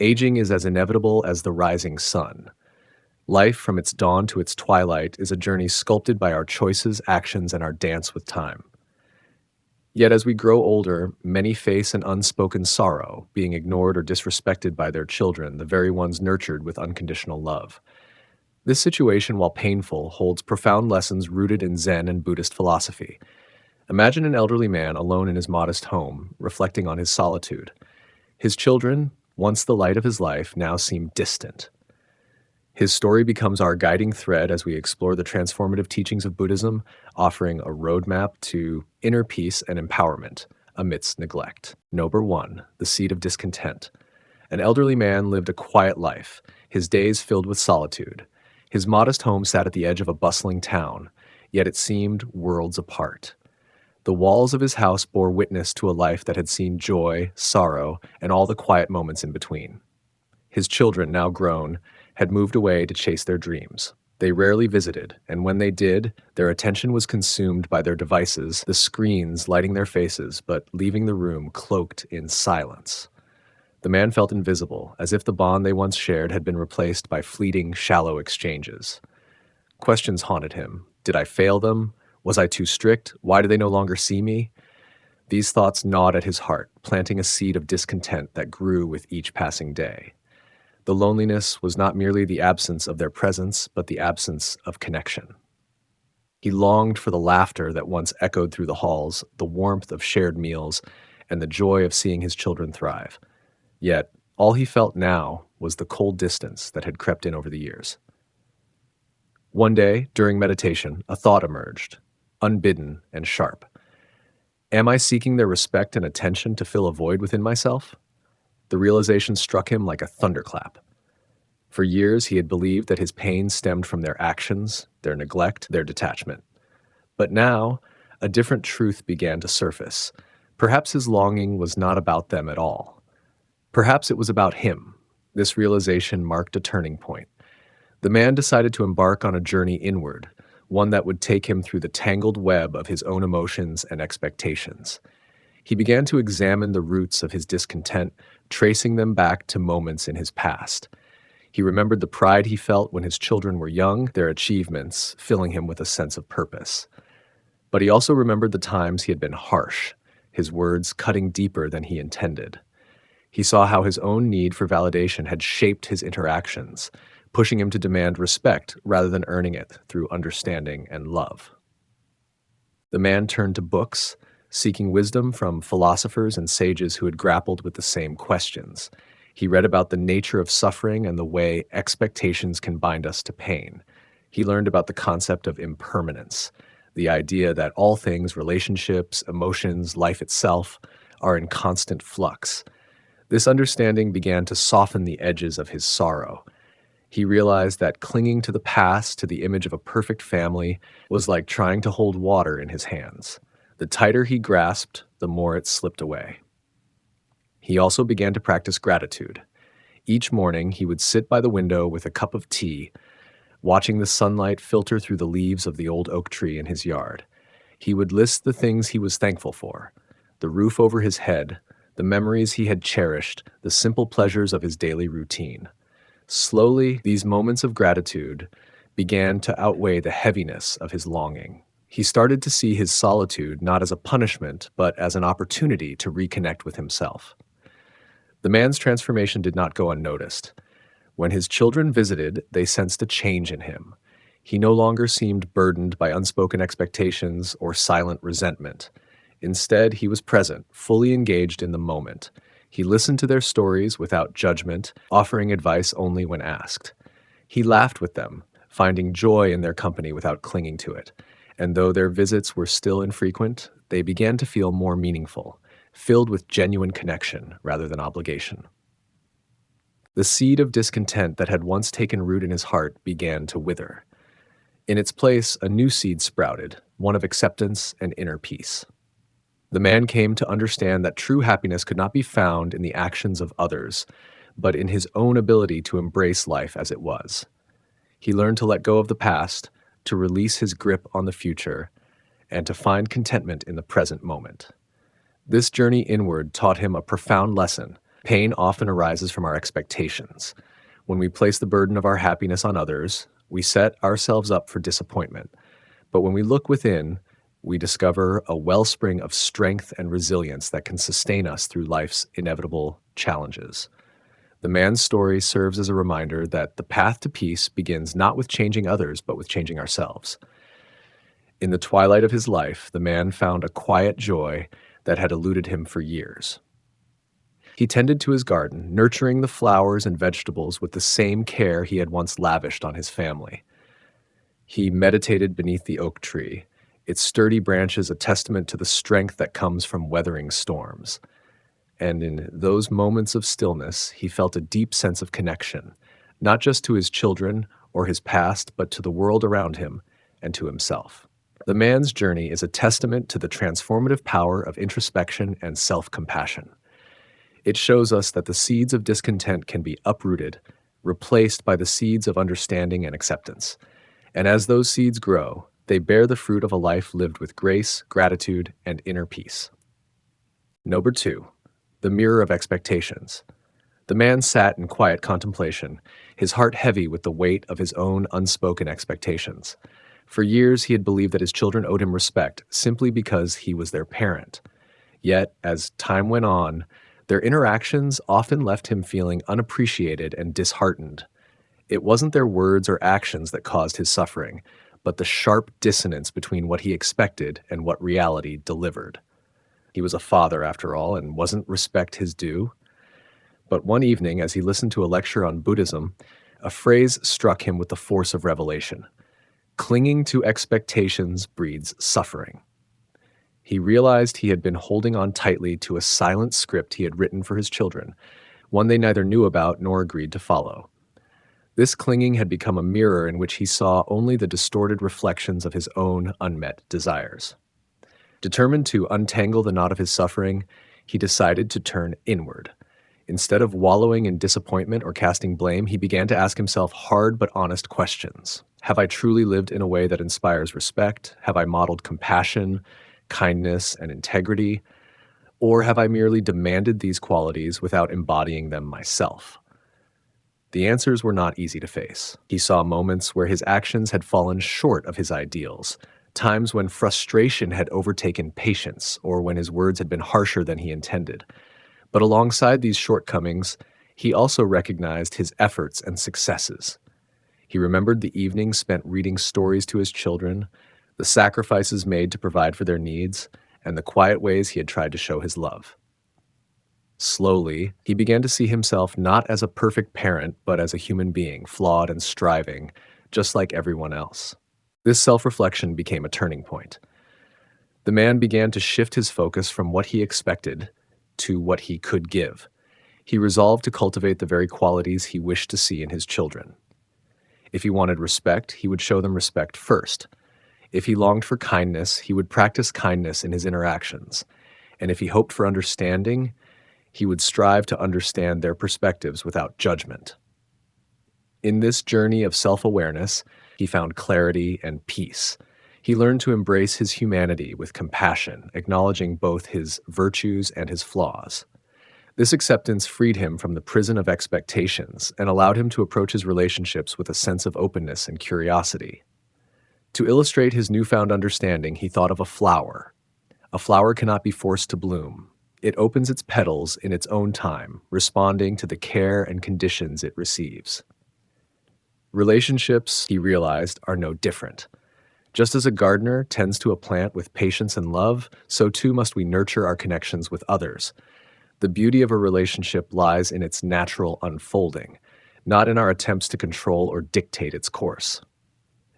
Aging is as inevitable as the rising sun. Life, from its dawn to its twilight, is a journey sculpted by our choices, actions, and our dance with time. Yet as we grow older, many face an unspoken sorrow, being ignored or disrespected by their children, the very ones nurtured with unconditional love. This situation, while painful, holds profound lessons rooted in Zen and Buddhist philosophy. Imagine an elderly man alone in his modest home, reflecting on his solitude. His children, once the light of his life, now seem distant. His story becomes our guiding thread as we explore the transformative teachings of Buddhism, offering a roadmap to inner peace and empowerment amidst neglect. Number 1, the seed of discontent. An elderly man lived a quiet life, his days filled with solitude. His modest home sat at the edge of a bustling town, yet it seemed worlds apart. The walls of his house bore witness to a life that had seen joy, sorrow, and all the quiet moments in between. His children, now grown, had moved away to chase their dreams. They rarely visited, and when they did, their attention was consumed by their devices, the screens lighting their faces, but leaving the room cloaked in silence. The man felt invisible, as if the bond they once shared had been replaced by fleeting, shallow exchanges. Questions haunted him. Did I fail them? Was I too strict? Why do they no longer see me? These thoughts gnawed at his heart, planting a seed of discontent that grew with each passing day. The loneliness was not merely the absence of their presence, but the absence of connection. He longed for the laughter that once echoed through the halls, the warmth of shared meals, and the joy of seeing his children thrive. Yet, all he felt now was the cold distance that had crept in over the years. One day, during meditation, a thought emerged, unbidden and sharp. Am I seeking their respect and attention to fill a void within myself? The realization struck him like a thunderclap. For years, he had believed that his pain stemmed from their actions, their neglect, their detachment. But now, a different truth began to surface. Perhaps his longing was not about them at all. Perhaps it was about him. This realization marked a turning point. The man decided to embark on a journey inward, one that would take him through the tangled web of his own emotions and expectations. He began to examine the roots of his discontent, tracing them back to moments in his past. He remembered the pride he felt when his children were young, their achievements filling him with a sense of purpose. But he also remembered the times he had been harsh, his words cutting deeper than he intended. He saw how his own need for validation had shaped his interactions, pushing him to demand respect rather than earning it through understanding and love. The man turned to books, seeking wisdom from philosophers and sages who had grappled with the same questions. He read about the nature of suffering and the way expectations can bind us to pain. He learned about the concept of impermanence, the idea that all things, relationships, emotions, life itself, are in constant flux. This understanding began to soften the edges of his sorrow. He realized that clinging to the past, to the image of a perfect family, was like trying to hold water in his hands. The tighter he grasped, the more it slipped away. He also began to practice gratitude. Each morning, he would sit by the window with a cup of tea, watching the sunlight filter through the leaves of the old oak tree in his yard. He would list the things he was thankful for: the roof over his head, the memories he had cherished, the simple pleasures of his daily routine. Slowly, these moments of gratitude began to outweigh the heaviness of his longing. He started to see his solitude not as a punishment, but as an opportunity to reconnect with himself. The man's transformation did not go unnoticed. When his children visited, they sensed a change in him. He no longer seemed burdened by unspoken expectations or silent resentment. Instead, he was present, fully engaged in the moment. He listened to their stories without judgment, offering advice only when asked. He laughed with them, finding joy in their company without clinging to it. And though their visits were still infrequent, they began to feel more meaningful, filled with genuine connection rather than obligation. The seed of discontent that had once taken root in his heart began to wither. In its place, a new seed sprouted, one of acceptance and inner peace. The man came to understand that true happiness could not be found in the actions of others, but in his own ability to embrace life as it was. He learned to let go of the past, to release his grip on the future, and to find contentment in the present moment. This journey inward taught him a profound lesson. Pain often arises from our expectations. When we place the burden of our happiness on others, we set ourselves up for disappointment. But when we look within, we discover a wellspring of strength and resilience that can sustain us through life's inevitable challenges. The man's story serves as a reminder that the path to peace begins not with changing others, but with changing ourselves. In the twilight of his life, the man found a quiet joy that had eluded him for years. He tended to his garden, nurturing the flowers and vegetables with the same care he had once lavished on his family. He meditated beneath the oak tree, its sturdy branches a testament to the strength that comes from weathering storms. And in those moments of stillness, he felt a deep sense of connection, not just to his children or his past, but to the world around him and to himself. The man's journey is a testament to the transformative power of introspection and self-compassion. It shows us that the seeds of discontent can be uprooted, replaced by the seeds of understanding and acceptance. And as those seeds grow, they bear the fruit of a life lived with grace, gratitude, and inner peace. Number 2, the mirror of expectations. The man sat in quiet contemplation, his heart heavy with the weight of his own unspoken expectations. For years, he had believed that his children owed him respect simply because he was their parent. Yet, as time went on, their interactions often left him feeling unappreciated and disheartened. It wasn't their words or actions that caused his suffering, but the sharp dissonance between what he expected and what reality delivered. He was a father, after all, and wasn't respect his due? But one evening, as he listened to a lecture on Buddhism, a phrase struck him with the force of revelation. Clinging to expectations breeds suffering. He realized he had been holding on tightly to a silent script he had written for his children, one they neither knew about nor agreed to follow. This clinging had become a mirror in which he saw only the distorted reflections of his own unmet desires. Determined to untangle the knot of his suffering, he decided to turn inward. Instead of wallowing in disappointment or casting blame, he began to ask himself hard but honest questions. Have I truly lived in a way that inspires respect? Have I modeled compassion, kindness, and integrity? Or have I merely demanded these qualities without embodying them myself? The answers were not easy to face. He saw moments where his actions had fallen short of his ideals, times when frustration had overtaken patience, or when his words had been harsher than he intended. But alongside these shortcomings, he also recognized his efforts and successes. He remembered the evenings spent reading stories to his children, the sacrifices made to provide for their needs, and the quiet ways he had tried to show his love. Slowly, he began to see himself not as a perfect parent, but as a human being, flawed and striving, just like everyone else. This self-reflection became a turning point. The man began to shift his focus from what he expected to what he could give. He resolved to cultivate the very qualities he wished to see in his children. If he wanted respect, he would show them respect first. If he longed for kindness, he would practice kindness in his interactions. And if he hoped for understanding, he would strive to understand their perspectives without judgment. In this journey of self-awareness, he found clarity and peace. He learned to embrace his humanity with compassion, acknowledging both his virtues and his flaws. This acceptance freed him from the prison of expectations and allowed him to approach his relationships with a sense of openness and curiosity. To illustrate his newfound understanding, he thought of a flower. A flower cannot be forced to bloom. It opens its petals in its own time, responding to the care and conditions it receives. Relationships, he realized, are no different. Just as a gardener tends to a plant with patience and love, so too must we nurture our connections with others. The beauty of a relationship lies in its natural unfolding, not in our attempts to control or dictate its course.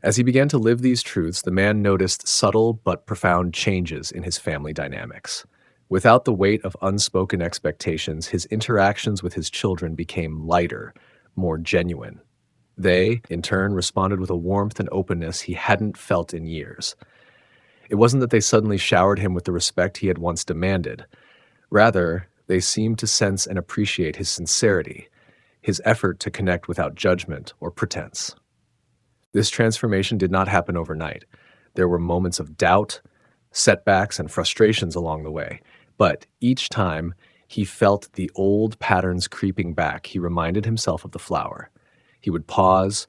As he began to live these truths, the man noticed subtle but profound changes in his family dynamics. Without the weight of unspoken expectations, his interactions with his children became lighter, more genuine. They, in turn, responded with a warmth and openness he hadn't felt in years. It wasn't that they suddenly showered him with the respect he had once demanded. Rather, they seemed to sense and appreciate his sincerity, his effort to connect without judgment or pretense. This transformation did not happen overnight. There were moments of doubt, setbacks, and frustrations along the way, but each time he felt the old patterns creeping back, he reminded himself of the flower. He would pause,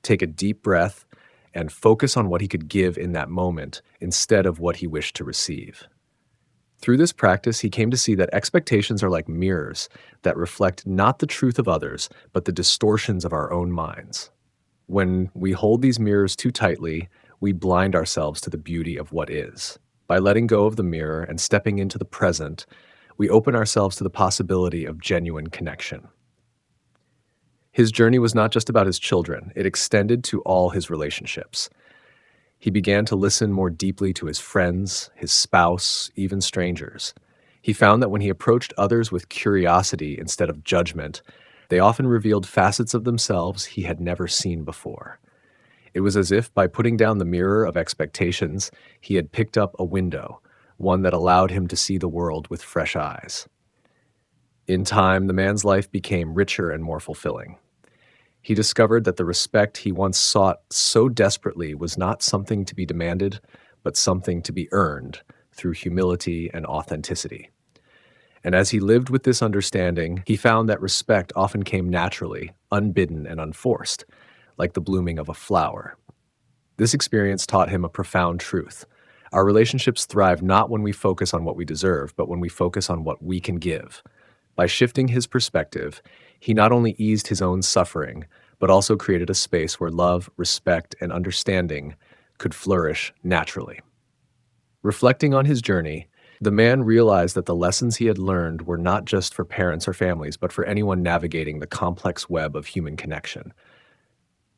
take a deep breath, and focus on what he could give in that moment instead of what he wished to receive. Through this practice, he came to see that expectations are like mirrors that reflect not the truth of others, but the distortions of our own minds. When we hold these mirrors too tightly, we blind ourselves to the beauty of what is. By letting go of the mirror and stepping into the present, we open ourselves to the possibility of genuine connection. His journey was not just about his children, it extended to all his relationships. He began to listen more deeply to his friends, his spouse, even strangers. He found that when he approached others with curiosity instead of judgment, they often revealed facets of themselves he had never seen before. It was as if by putting down the mirror of expectations, he had picked up a window, one that allowed him to see the world with fresh eyes. In time, the man's life became richer and more fulfilling. He discovered that the respect he once sought so desperately was not something to be demanded, but something to be earned through humility and authenticity. And as he lived with this understanding, he found that respect often came naturally, unbidden and unforced, like the blooming of a flower. This experience taught him a profound truth. Our relationships thrive not when we focus on what we deserve, but when we focus on what we can give. By shifting his perspective, he not only eased his own suffering, but also created a space where love, respect, and understanding could flourish naturally. Reflecting on his journey, the man realized that the lessons he had learned were not just for parents or families, but for anyone navigating the complex web of human connection.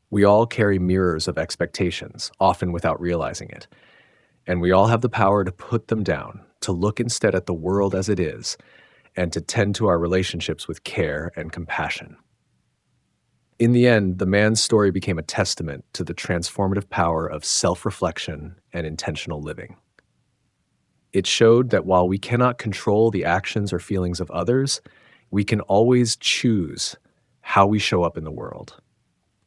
We all carry mirrors of expectations, often without realizing it, and we all have the power to put them down, to look instead at the world as it is, and to tend to our relationships with care and compassion. In the end, the man's story became a testament to the transformative power of self-reflection and intentional living. It showed that while we cannot control the actions or feelings of others, we can always choose how we show up in the world.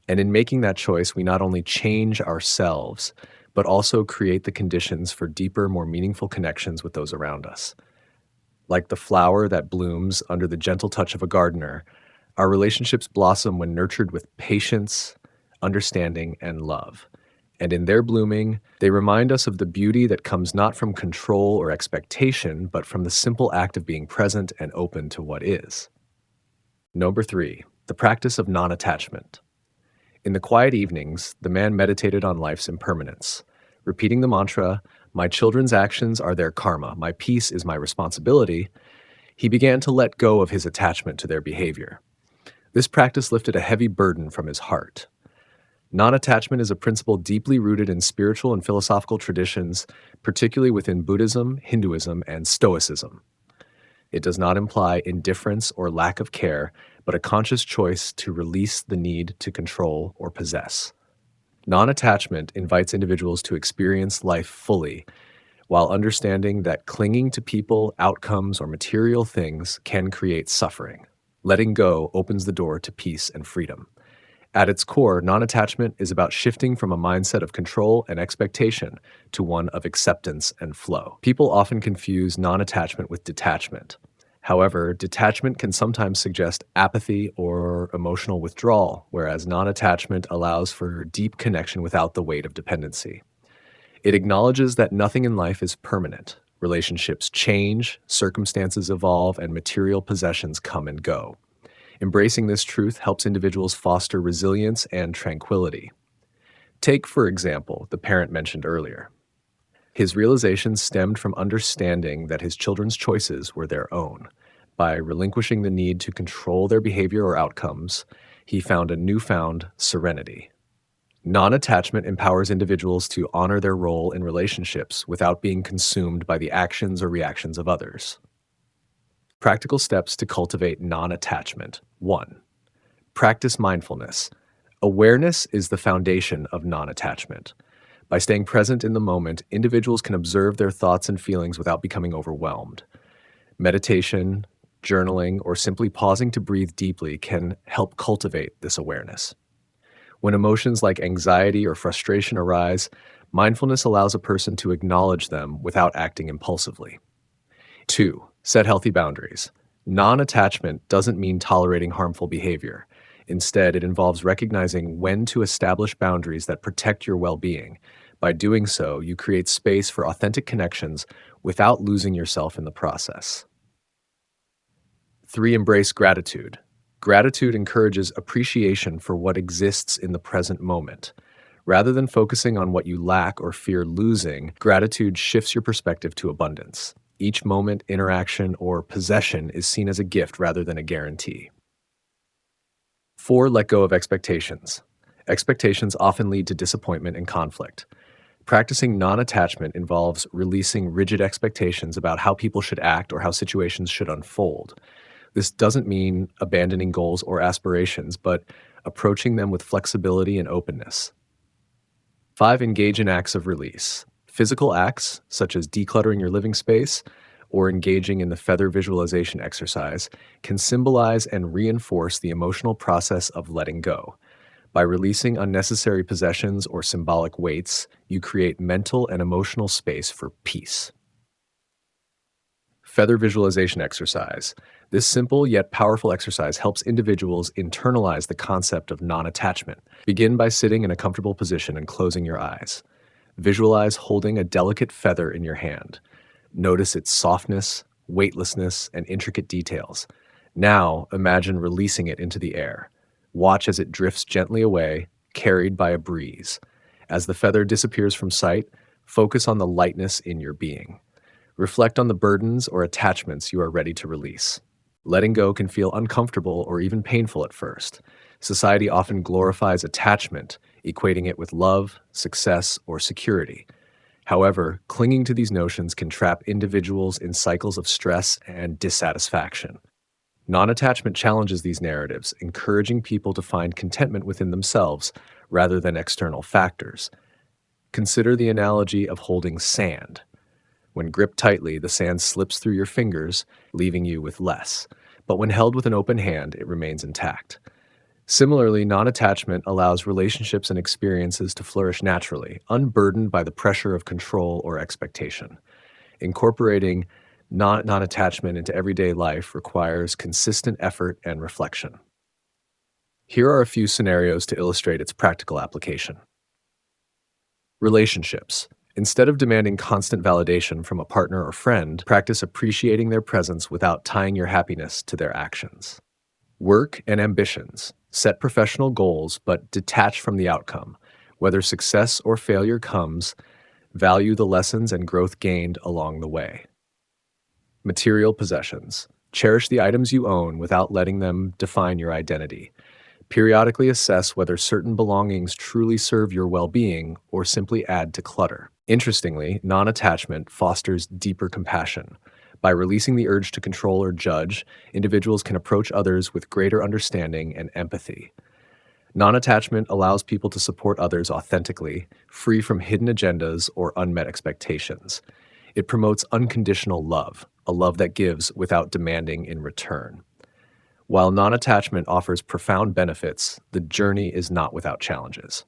And in making that choice, we not only change ourselves, but also create the conditions for deeper, more meaningful connections with those around us. Like the flower that blooms under the gentle touch of a gardener, our relationships blossom when nurtured with patience, understanding, and love. And in their blooming, they remind us of the beauty that comes not from control or expectation, but from the simple act of being present and open to what is. Number 3, the practice of non-attachment. In the quiet evenings, the man meditated on life's impermanence, repeating the mantra, "My children's actions are their karma, my peace is my responsibility." He began to let go of his attachment to their behavior. This practice lifted a heavy burden from his heart. Non-attachment is a principle deeply rooted in spiritual and philosophical traditions, particularly within Buddhism, Hinduism, and Stoicism. It does not imply indifference or lack of care, but a conscious choice to release the need to control or possess. Non-attachment invites individuals to experience life fully, while understanding that clinging to people, outcomes, or material things can create suffering. Letting go opens the door to peace and freedom. At its core, non-attachment is about shifting from a mindset of control and expectation to one of acceptance and flow. People often confuse non-attachment with detachment. However, detachment can sometimes suggest apathy or emotional withdrawal, whereas non-attachment allows for deep connection without the weight of dependency. It acknowledges that nothing in life is permanent. Relationships change, circumstances evolve, and material possessions come and go. Embracing this truth helps individuals foster resilience and tranquility. Take, for example, the parent mentioned earlier. His realization stemmed from understanding that his children's choices were their own. By relinquishing the need to control their behavior or outcomes, he found a newfound serenity. Non-attachment empowers individuals to honor their role in relationships without being consumed by the actions or reactions of others. Practical steps to cultivate non-attachment. 1. Practice mindfulness. Awareness is the foundation of non-attachment. By staying present in the moment, individuals can observe their thoughts and feelings without becoming overwhelmed. Meditation, journaling, or simply pausing to breathe deeply can help cultivate this awareness. When emotions like anxiety or frustration arise, mindfulness allows a person to acknowledge them without acting impulsively. 2. Set healthy boundaries. Non attachment doesn't mean tolerating harmful behavior. Instead, it involves recognizing when to establish boundaries that protect your well being. By doing so, you create space for authentic connections without losing yourself in the process. 3. Embrace gratitude. Gratitude encourages appreciation for what exists in the present moment. Rather than focusing on what you lack or fear losing, gratitude shifts your perspective to abundance. Each moment, interaction, or possession is seen as a gift rather than a guarantee. 4. Let go of expectations. Expectations often lead to disappointment and conflict. Practicing non attachment involves releasing rigid expectations about how people should act or how situations should unfold. This doesn't mean abandoning goals or aspirations, but approaching them with flexibility and openness. 5. Engage in acts of release. Physical acts, such as decluttering your living space or engaging in the feather visualization exercise, can symbolize and reinforce the emotional process of letting go. By releasing unnecessary possessions or symbolic weights, you create mental and emotional space for peace. Feather visualization exercise. This simple yet powerful exercise helps individuals internalize the concept of non attachment. Begin by sitting in a comfortable position and closing your eyes. Visualize holding a delicate feather in your hand. Notice its softness, weightlessness, and intricate details. Now, imagine releasing it into the air. Watch as it drifts gently away, carried by a breeze. As the feather disappears from sight, focus on the lightness in your being. Reflect on the burdens or attachments you are ready to release. Letting go can feel uncomfortable or even painful at first. Society often glorifies attachment, equating it with love, success, or security. However, clinging to these notions can trap individuals in cycles of stress and dissatisfaction. Non attachment challenges these narratives, encouraging people to find contentment within themselves rather than external factors. Consider the analogy of holding sand. When gripped tightly, the sand slips through your fingers, leaving you with less. But when held with an open hand, it remains intact. Similarly, non attachment allows relationships and experiences to flourish naturally, unburdened by the pressure of control or expectation. Incorporating non attachment into everyday life requires consistent effort and reflection. Here are a few scenarios to illustrate its practical application. Relationships. Instead of demanding constant validation from a partner or friend, practice appreciating their presence without tying your happiness to their actions. Work and ambitions. Set professional goals, but detach from the outcome. Whether success or failure comes, value the lessons and growth gained along the way. Material possessions. Cherish the items you own without letting them define your identity. Periodically assess whether certain belongings truly serve your well-being or simply add to clutter. Interestingly, non-attachment fosters deeper compassion. By releasing the urge to control or judge, individuals can approach others with greater understanding and empathy. Non-attachment allows people to support others authentically, free from hidden agendas or unmet expectations. It promotes unconditional love, a love that gives without demanding in return. While non-attachment offers profound benefits, the journey is not without challenges.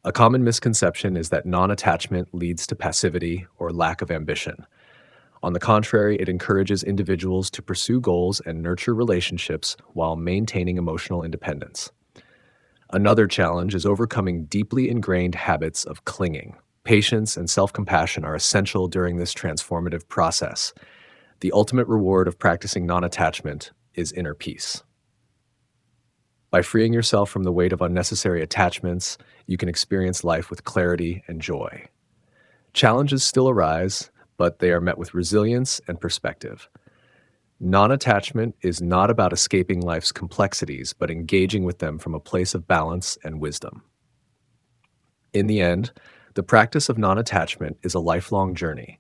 A common misconception is that non-attachment leads to passivity or lack of ambition. On the contrary, it encourages individuals to pursue goals and nurture relationships while maintaining emotional independence. Another challenge is overcoming deeply ingrained habits of clinging. Patience and self-compassion are essential during this transformative process. The ultimate reward of practicing non-attachment is inner peace. By freeing yourself from the weight of unnecessary attachments, you can experience life with clarity and joy. Challenges still arise, but they are met with resilience and perspective. Non-attachment is not about escaping life's complexities, but engaging with them from a place of balance and wisdom. In the end, the practice of non-attachment is a lifelong journey.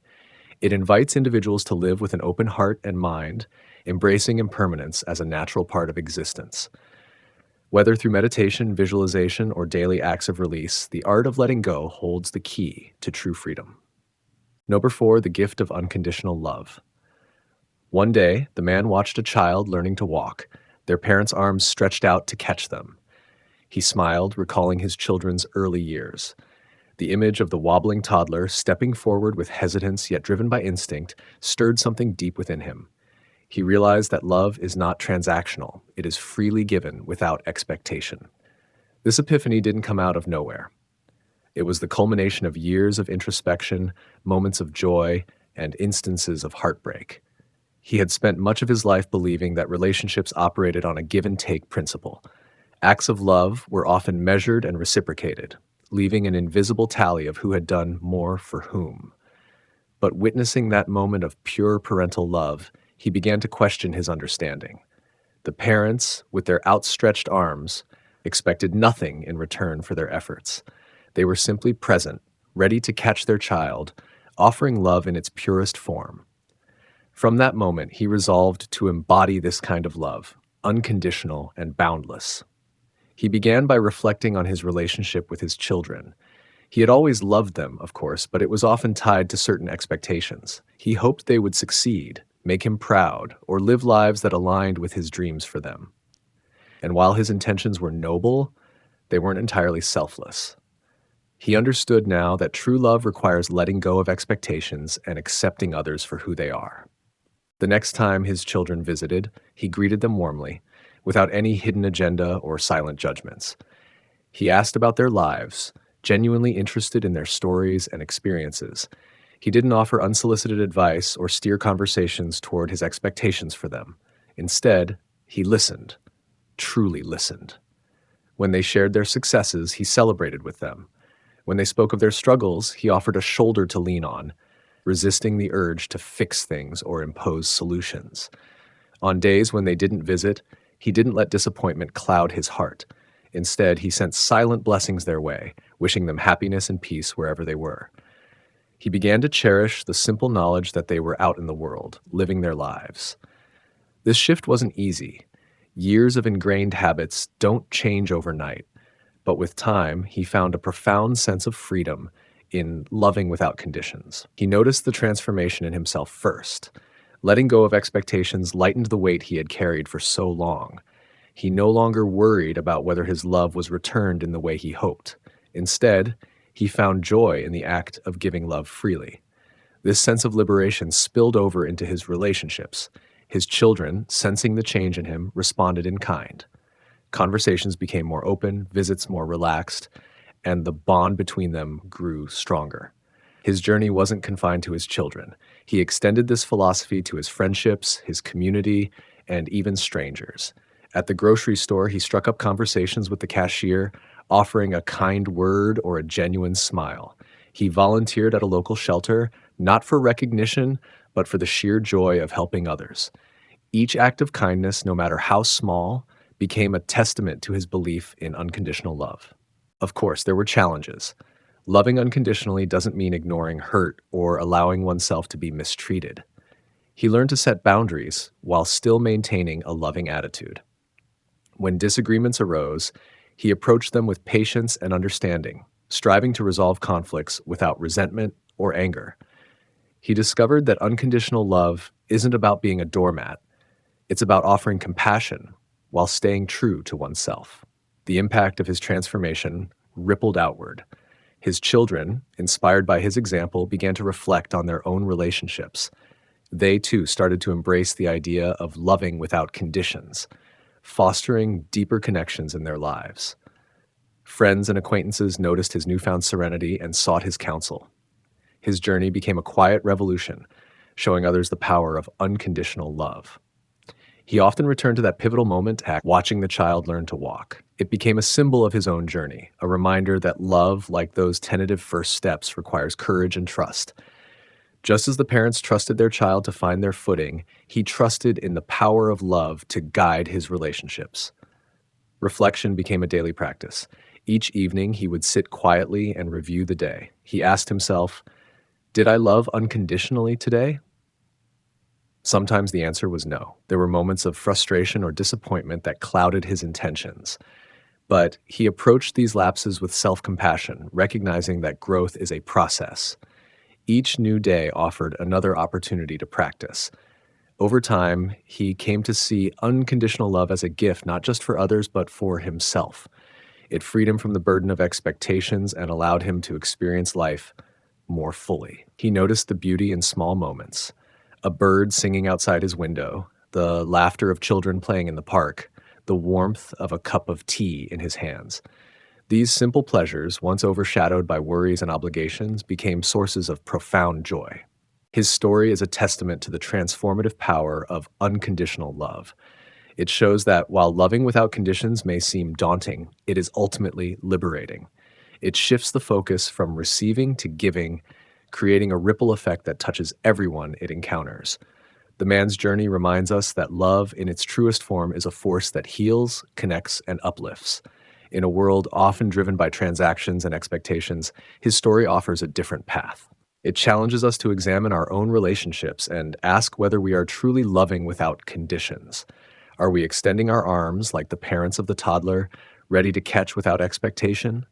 It invites individuals to live with an open heart and mind, embracing impermanence as a natural part of existence. Whether through meditation, visualization, or daily acts of release, the art of letting go holds the key to true freedom. Number 4, the gift of unconditional love. One day, the man watched a child learning to walk, their parents' arms stretched out to catch them. He smiled, recalling his children's early years. The image of the wobbling toddler, stepping forward with hesitance yet driven by instinct, stirred something deep within him. He realized that love is not transactional, it is freely given without expectation. This epiphany didn't come out of nowhere. It was the culmination of years of introspection, moments of joy, and instances of heartbreak. He had spent much of his life believing that relationships operated on a give and take principle. Acts of love were often measured and reciprocated, leaving an invisible tally of who had done more for whom. But witnessing that moment of pure parental love, he began to question his understanding. The parents, with their outstretched arms, expected nothing in return for their efforts. They were simply present, ready to catch their child, offering love in its purest form. From that moment, he resolved to embody this kind of love, unconditional and boundless. He began by reflecting on his relationship with his children. He had always loved them, of course, but it was often tied to certain expectations. He hoped they would succeed, make him proud, or live lives that aligned with his dreams for them. And while his intentions were noble, they weren't entirely selfless. He understood now that true love requires letting go of expectations and accepting others for who they are. The next time his children visited, he greeted them warmly, without any hidden agenda or silent judgments. He asked about their lives, genuinely interested in their stories and experiences. He didn't offer unsolicited advice or steer conversations toward his expectations for them. Instead, he listened, truly listened. When they shared their successes, he celebrated with them. When they spoke of their struggles, he offered a shoulder to lean on, resisting the urge to fix things or impose solutions. On days when they didn't visit, he didn't let disappointment cloud his heart. Instead, he sent silent blessings their way, wishing them happiness and peace wherever they were. He began to cherish the simple knowledge that they were out in the world, living their lives. This shift wasn't easy. Years of ingrained habits don't change overnight. But with time, he found a profound sense of freedom in loving without conditions. He noticed the transformation in himself first. Letting go of expectations lightened the weight he had carried for so long. He no longer worried about whether his love was returned in the way he hoped. Instead, he found joy in the act of giving love freely. This sense of liberation spilled over into his relationships. His children, sensing the change in him, responded in kind. Conversations became more open, visits more relaxed, and the bond between them grew stronger. His journey wasn't confined to his children. He extended this philosophy to his friendships, his community, and even strangers. At the grocery store, he struck up conversations with the cashier, offering a kind word or a genuine smile. He volunteered at a local shelter, not for recognition, but for the sheer joy of helping others. Each act of kindness, no matter how small, became a testament to his belief in unconditional love. Of course, there were challenges. Loving unconditionally doesn't mean ignoring hurt or allowing oneself to be mistreated. He learned to set boundaries while still maintaining a loving attitude. When disagreements arose, he approached them with patience and understanding, striving to resolve conflicts without resentment or anger. He discovered that unconditional love isn't about being a doormat. It's about offering compassion while staying true to oneself. The impact of his transformation rippled outward. His children, inspired by his example, began to reflect on their own relationships. They, too, started to embrace the idea of loving without conditions, fostering deeper connections in their lives. Friends and acquaintances noticed his newfound serenity and sought his counsel. His journey became a quiet revolution, showing others the power of unconditional love. He often returned to that pivotal moment, watching the child learn to walk. It became a symbol of his own journey, a reminder that love, like those tentative first steps, requires courage and trust. Just as the parents trusted their child to find their footing, he trusted in the power of love to guide his relationships. Reflection became a daily practice. Each evening, he would sit quietly and review the day. He asked himself, "Did I love unconditionally today?" Sometimes the answer was no. There were moments of frustration or disappointment that clouded his intentions. But he approached these lapses with self-compassion, recognizing that growth is a process. Each new day offered another opportunity to practice. Over time, he came to see unconditional love as a gift, not just for others, but for himself. It freed him from the burden of expectations and allowed him to experience life more fully. He noticed the beauty in small moments. A bird singing outside his window, the laughter of children playing in the park, the warmth of a cup of tea in his hands. These simple pleasures, once overshadowed by worries and obligations, became sources of profound joy. His story is a testament to the transformative power of unconditional love. It shows that while loving without conditions may seem daunting, it is ultimately liberating. It shifts the focus from receiving to giving, creating a ripple effect that touches everyone it encounters. The man's journey reminds us that love, in its truest form, is a force that heals, connects, and uplifts. In a world often driven by transactions and expectations, his story offers a different path. It challenges us to examine our own relationships and ask whether we are truly loving without conditions. Are we extending our arms like the parents of the toddler, ready to catch without expectation?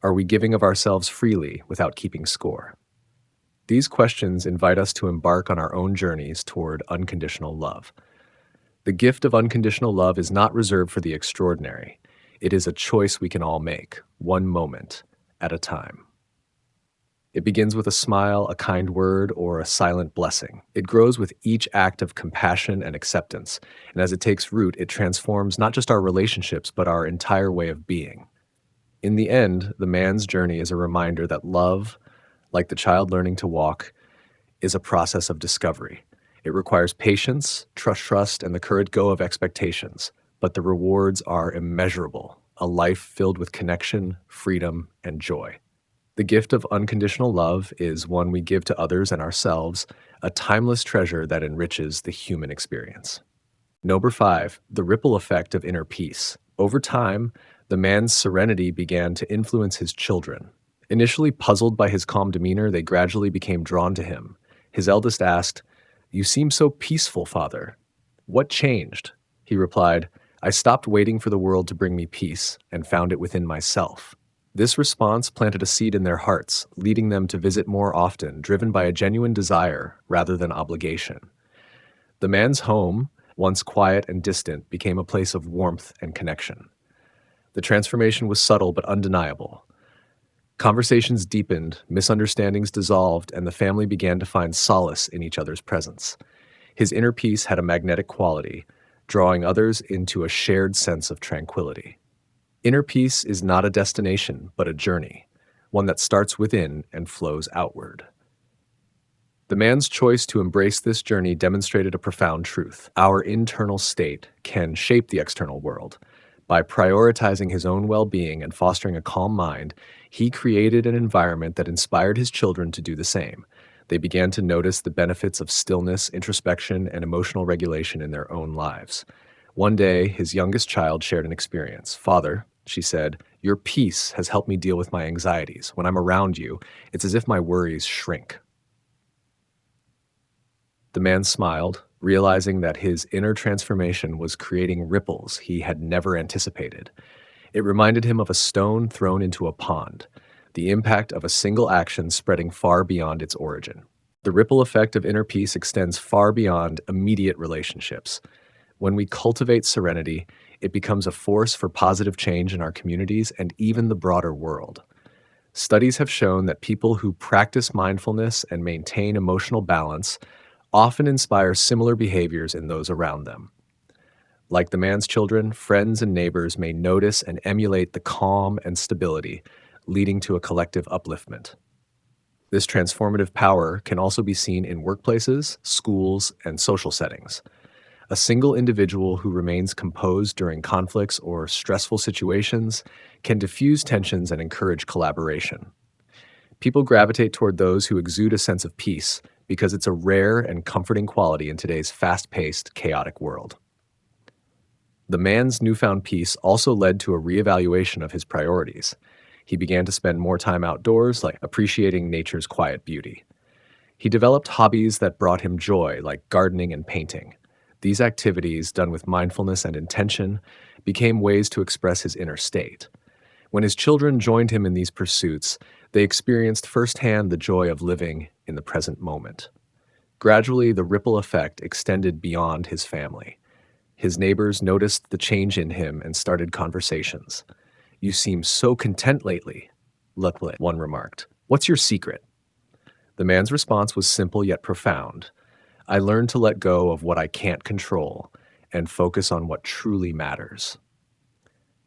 Are we giving of ourselves freely without keeping score? These questions invite us to embark on our own journeys toward unconditional love. The gift of unconditional love is not reserved for the extraordinary. It is a choice we can all make, one moment at a time. It begins with a smile, a kind word, or a silent blessing. It grows with each act of compassion and acceptance, and as it takes root, it transforms not just our relationships, but our entire way of being. In the end, the man's journey is a reminder that love, like the child learning to walk, is a process of discovery. It requires patience, trust, and the courage to go of expectations, but the rewards are immeasurable, a life filled with connection, freedom, and joy. The gift of unconditional love is one we give to others and ourselves, a timeless treasure that enriches the human experience. Number 5, the ripple effect of inner peace. Over time, the man's serenity began to influence his children. Initially puzzled by his calm demeanor, they gradually became drawn to him. His eldest asked, "You seem so peaceful, father. What changed?" He replied, "I stopped waiting for the world to bring me peace and found it within myself." This response planted a seed in their hearts, leading them to visit more often, driven by a genuine desire rather than obligation. The man's home, once quiet and distant, became a place of warmth and connection. The transformation was subtle but undeniable. Conversations deepened, misunderstandings dissolved, and the family began to find solace in each other's presence. His inner peace had a magnetic quality, drawing others into a shared sense of tranquility. Inner peace is not a destination, but a journey, one that starts within and flows outward. The man's choice to embrace this journey demonstrated a profound truth. Our internal state can shape the external world. By prioritizing his own well-being and fostering a calm mind, he created an environment that inspired his children to do the same. They began to notice the benefits of stillness, introspection, and emotional regulation in their own lives. One day, his youngest child shared an experience. "Father," she said, "your peace has helped me deal with my anxieties. When I'm around you, it's as if my worries shrink." The man smiled, realizing that his inner transformation was creating ripples he had never anticipated. It reminded him of a stone thrown into a pond, the impact of a single action spreading far beyond its origin. The ripple effect of inner peace extends far beyond immediate relationships. When we cultivate serenity, it becomes a force for positive change in our communities and even the broader world. Studies have shown that people who practice mindfulness and maintain emotional balance often inspire similar behaviors in those around them. Like the man's children, friends and neighbors may notice and emulate the calm and stability, leading to a collective upliftment. This transformative power can also be seen in workplaces, schools, and social settings. A single individual who remains composed during conflicts or stressful situations can diffuse tensions and encourage collaboration. People gravitate toward those who exude a sense of peace because it's a rare and comforting quality in today's fast-paced, chaotic world. The man's newfound peace also led to a reevaluation of his priorities. He began to spend more time outdoors, like appreciating nature's quiet beauty. He developed hobbies that brought him joy, like gardening and painting. These activities, done with mindfulness and intention, became ways to express his inner state. When his children joined him in these pursuits, they experienced firsthand the joy of living in the present moment. Gradually, the ripple effect extended beyond his family. His neighbors noticed the change in him and started conversations. "You seem so content lately," one remarked. "What's your secret?" The man's response was simple yet profound. I learned to let go of what I can't control and focus on what truly matters.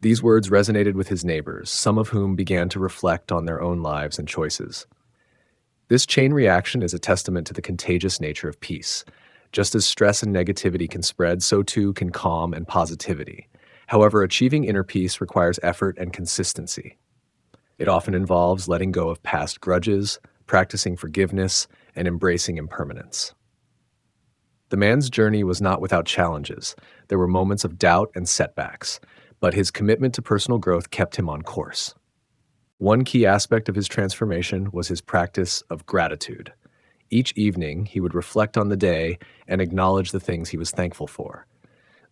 These words resonated with his neighbors, some of whom began to reflect on their own lives and choices. This chain reaction is a testament to the contagious nature of peace. Just as stress and negativity can spread, so too can calm and positivity. However, achieving inner peace requires effort and consistency. It often involves letting go of past grudges, practicing forgiveness, and embracing impermanence. The man's journey was not without challenges. There were moments of doubt and setbacks, but his commitment to personal growth kept him on course. One key aspect of his transformation was his practice of gratitude. Each evening, he would reflect on the day and acknowledge the things he was thankful for.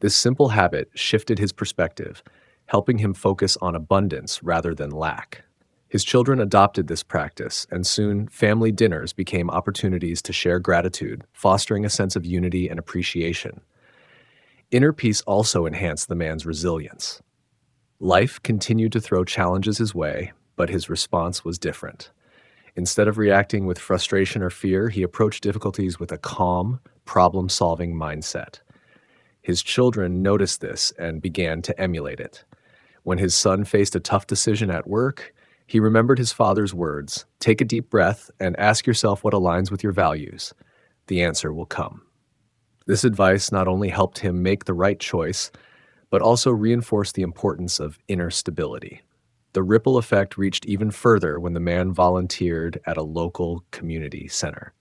This simple habit shifted his perspective, helping him focus on abundance rather than lack. His children adopted this practice, and soon family dinners became opportunities to share gratitude, fostering a sense of unity and appreciation. Inner peace also enhanced the man's resilience. Life continued to throw challenges his way, but his response was different. Instead of reacting with frustration or fear, he approached difficulties with a calm, problem-solving mindset. His children noticed this and began to emulate it. When his son faced a tough decision at work, he remembered his father's words, "Take a deep breath and ask yourself what aligns with your values. The answer will come." This advice not only helped him make the right choice, but also reinforced the importance of inner stability. The ripple effect reached even further when the man volunteered at a local community center.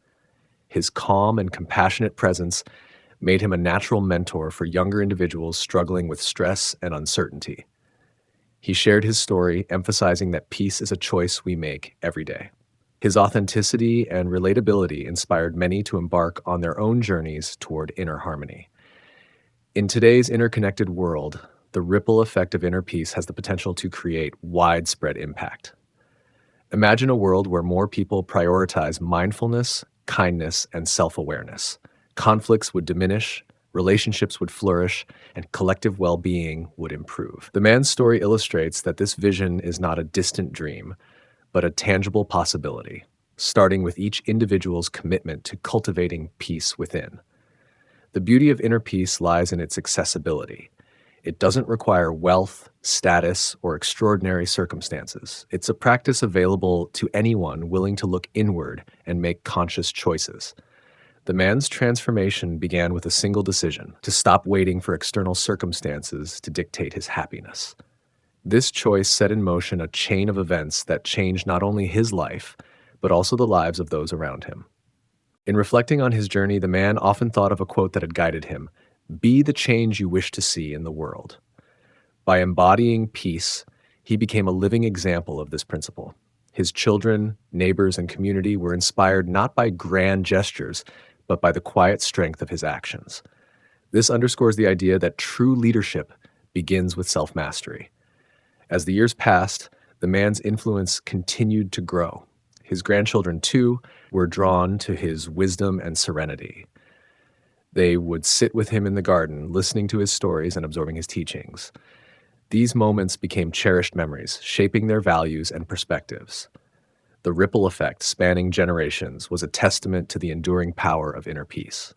His calm and compassionate presence made him a natural mentor for younger individuals struggling with stress and uncertainty. He shared his story, emphasizing that peace is a choice we make every day. His authenticity and relatability inspired many to embark on their own journeys toward inner harmony. In today's interconnected world, the ripple effect of inner peace has the potential to create widespread impact. Imagine a world where more people prioritize mindfulness, kindness, and self-awareness. Conflicts would diminish, relationships would flourish, and collective well-being would improve. The man's story illustrates that this vision is not a distant dream, but a tangible possibility, starting with each individual's commitment to cultivating peace within. The beauty of inner peace lies in its accessibility. It doesn't require wealth, status, or extraordinary circumstances. It's a practice available to anyone willing to look inward and make conscious choices. The man's transformation began with a single decision: to stop waiting for external circumstances to dictate his happiness. This choice set in motion a chain of events that changed not only his life, but also the lives of those around him. In reflecting on his journey, the man often thought of a quote that had guided him: "Be the change you wish to see in the world." By embodying peace, he became a living example of this principle. His children, neighbors, and community were inspired not by grand gestures, but by the quiet strength of his actions. This underscores the idea that true leadership begins with self-mastery. As the years passed, the man's influence continued to grow. His grandchildren, too, were drawn to his wisdom and serenity. They would sit with him in the garden, listening to his stories and absorbing his teachings. These moments became cherished memories, shaping their values and perspectives. The ripple effect, spanning generations, was a testament to the enduring power of inner peace.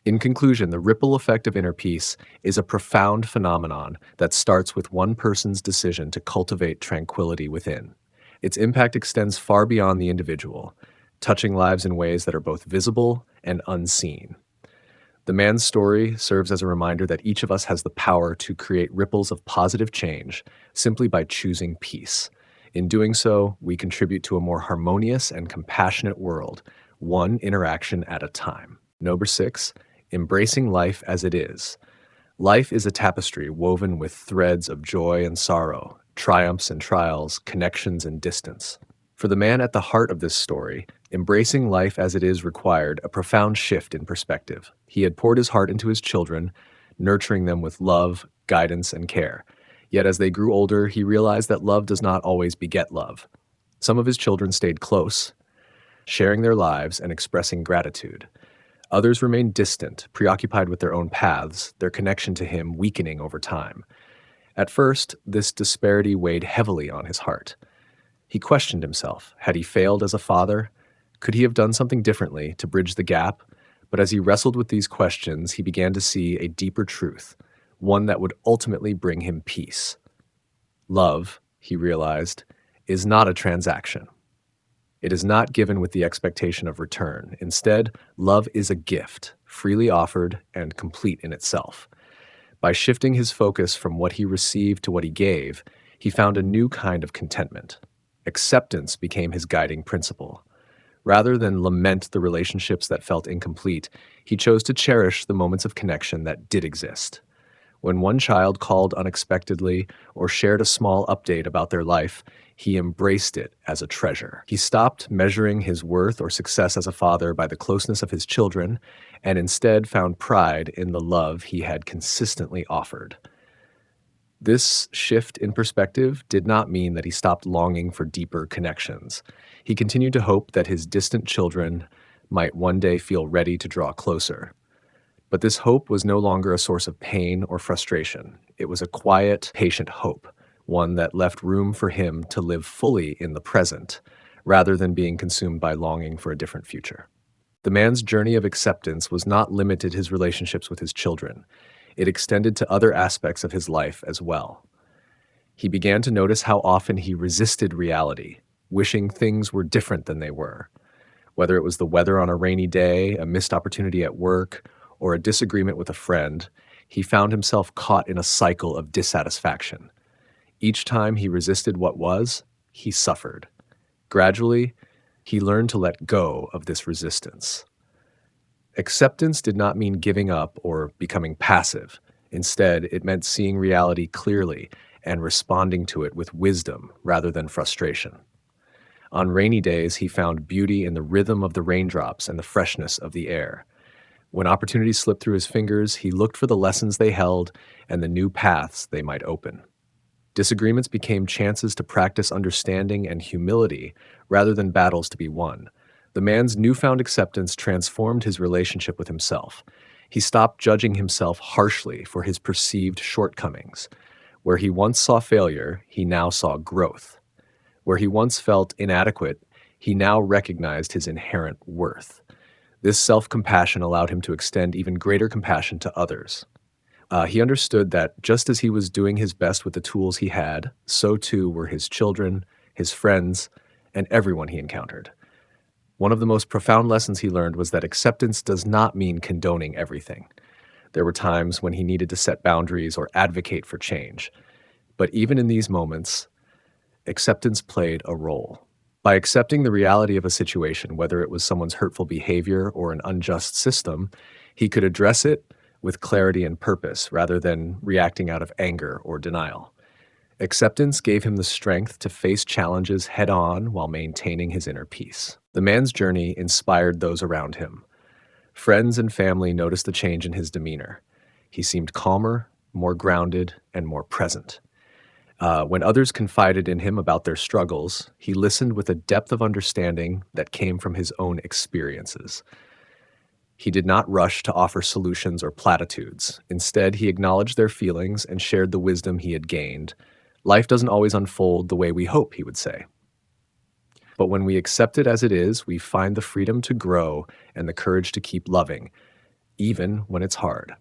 In conclusion, the ripple effect of inner peace is a profound phenomenon that starts with one person's decision to cultivate tranquility within. Its impact extends far beyond the individual, touching lives in ways that are both visible and unseen. The man's story serves as a reminder that each of us has the power to create ripples of positive change simply by choosing peace. In doing so, we contribute to a more harmonious and compassionate world, one interaction at a time. Number 6, embracing life as it is. Life is a tapestry woven with threads of joy and sorrow, triumphs and trials, connections and distance. For the man at the heart of this story, embracing life as it is required a profound shift in perspective. He had poured his heart into his children, nurturing them with love, guidance, and care. Yet as they grew older, he realized that love does not always beget love. Some of his children stayed close, sharing their lives and expressing gratitude. Others remained distant, preoccupied with their own paths, their connection to him weakening over time. At first, this disparity weighed heavily on his heart. He questioned himself. Had he failed as a father? Could he have done something differently to bridge the gap? But as he wrestled with these questions, he began to see a deeper truth, one that would ultimately bring him peace. Love, he realized, is not a transaction. It is not given with the expectation of return. Instead, love is a gift, freely offered and complete in itself. By shifting his focus from what he received to what he gave, he found a new kind of contentment. Acceptance became his guiding principle. Rather than lament the relationships that felt incomplete, he chose to cherish the moments of connection that did exist. When one child called unexpectedly or shared a small update about their life, he embraced it as a treasure. He stopped measuring his worth or success as a father by the closeness of his children and instead found pride in the love he had consistently offered. This shift in perspective did not mean that he stopped longing for deeper connections. He continued to hope that his distant children might one day feel ready to draw closer. But this hope was no longer a source of pain or frustration. It was a quiet, patient hope, one that left room for him to live fully in the present, rather than being consumed by longing for a different future. The man's journey of acceptance was not limited to his relationships with his children. It extended to other aspects of his life as well. He began to notice how often he resisted reality, wishing things were different than they were. Whether it was the weather on a rainy day, a missed opportunity at work, or a disagreement with a friend, he found himself caught in a cycle of dissatisfaction. Each time he resisted what was, he suffered. Gradually, he learned to let go of this resistance. Acceptance did not mean giving up or becoming passive. Instead, it meant seeing reality clearly and responding to it with wisdom rather than frustration. On rainy days, he found beauty in the rhythm of the raindrops and the freshness of the air. When opportunities slipped through his fingers, he looked for the lessons they held and the new paths they might open. Disagreements became chances to practice understanding and humility rather than battles to be won. The man's newfound acceptance transformed his relationship with himself. He stopped judging himself harshly for his perceived shortcomings. Where he once saw failure, he now saw growth. Where he once felt inadequate, he now recognized his inherent worth. This self-compassion allowed him to extend even greater compassion to others. He understood that just as he was doing his best with the tools he had, so too were his children, his friends, and everyone he encountered. One of the most profound lessons he learned was that acceptance does not mean condoning everything. There were times when he needed to set boundaries or advocate for change. But even in these moments, acceptance played a role. By accepting the reality of a situation, whether it was someone's hurtful behavior or an unjust system, he could address it with clarity and purpose rather than reacting out of anger or denial. Acceptance gave him the strength to face challenges head-on while maintaining his inner peace. The man's journey inspired those around him. Friends and family noticed the change in his demeanor. He seemed calmer, more grounded, and more present. When others confided in him about their struggles, he listened with a depth of understanding that came from his own experiences. He did not rush to offer solutions or platitudes. Instead, he acknowledged their feelings and shared the wisdom he had gained. Life doesn't always unfold the way we hope, he would say. But when we accept it as it is, we find the freedom to grow and the courage to keep loving, even when it's hard.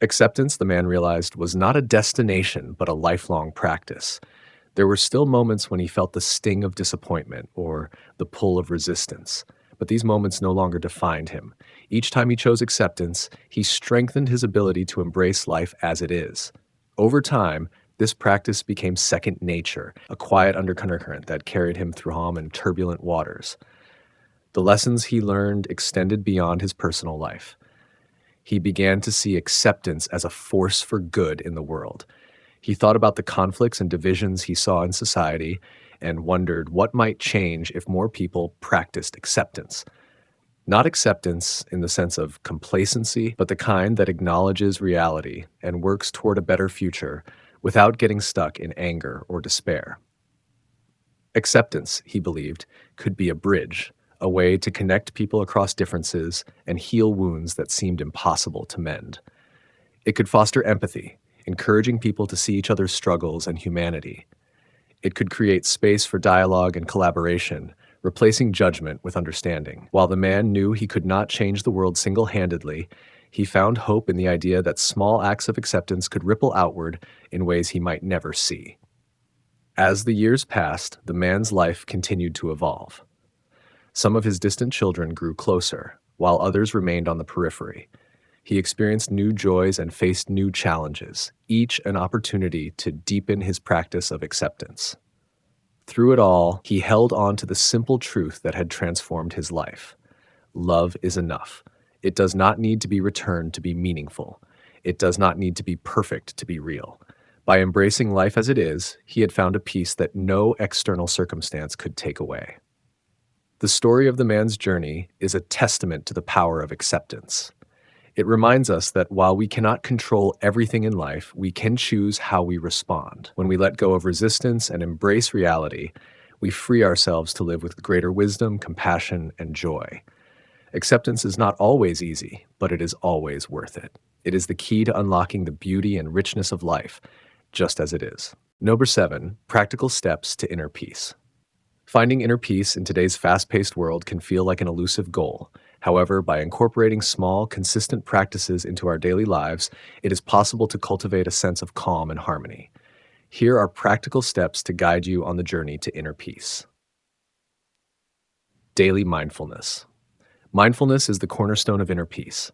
Acceptance, the man realized, was not a destination, but a lifelong practice. There were still moments when he felt the sting of disappointment or the pull of resistance, but these moments no longer defined him. Each time he chose acceptance, he strengthened his ability to embrace life as it is. Over time, this practice became second nature, a quiet undercurrent that carried him through calm and turbulent waters. The lessons he learned extended beyond his personal life. He began to see acceptance as a force for good in the world. He thought about the conflicts and divisions he saw in society and wondered what might change if more people practiced acceptance. Not acceptance in the sense of complacency, but the kind that acknowledges reality and works toward a better future without getting stuck in anger or despair. Acceptance, he believed, could be a bridge, a way to connect people across differences and heal wounds that seemed impossible to mend. It could foster empathy, encouraging people to see each other's struggles and humanity. It could create space for dialogue and collaboration, replacing judgment with understanding. While the man knew he could not change the world single-handedly, he found hope in the idea that small acts of acceptance could ripple outward in ways he might never see. As the years passed, the man's life continued to evolve. Some of his distant children grew closer, while others remained on the periphery. He experienced new joys and faced new challenges, each an opportunity to deepen his practice of acceptance. Through it all, he held on to the simple truth that had transformed his life. Love is enough. It does not need to be returned to be meaningful. It does not need to be perfect to be real. By embracing life as it is, he had found a peace that no external circumstance could take away. The story of the man's journey is a testament to the power of acceptance. It reminds us that while we cannot control everything in life, we can choose how we respond. When we let go of resistance and embrace reality, we free ourselves to live with greater wisdom, compassion, and joy. Acceptance is not always easy, but it is always worth it. It is the key to unlocking the beauty and richness of life, just as it is. Number 7, practical steps to inner peace. Finding inner peace in today's fast-paced world can feel like an elusive goal. However, by incorporating small, consistent practices into our daily lives, it is possible to cultivate a sense of calm and harmony. Here are practical steps to guide you on the journey to inner peace. Daily mindfulness. Mindfulness is the cornerstone of inner peace.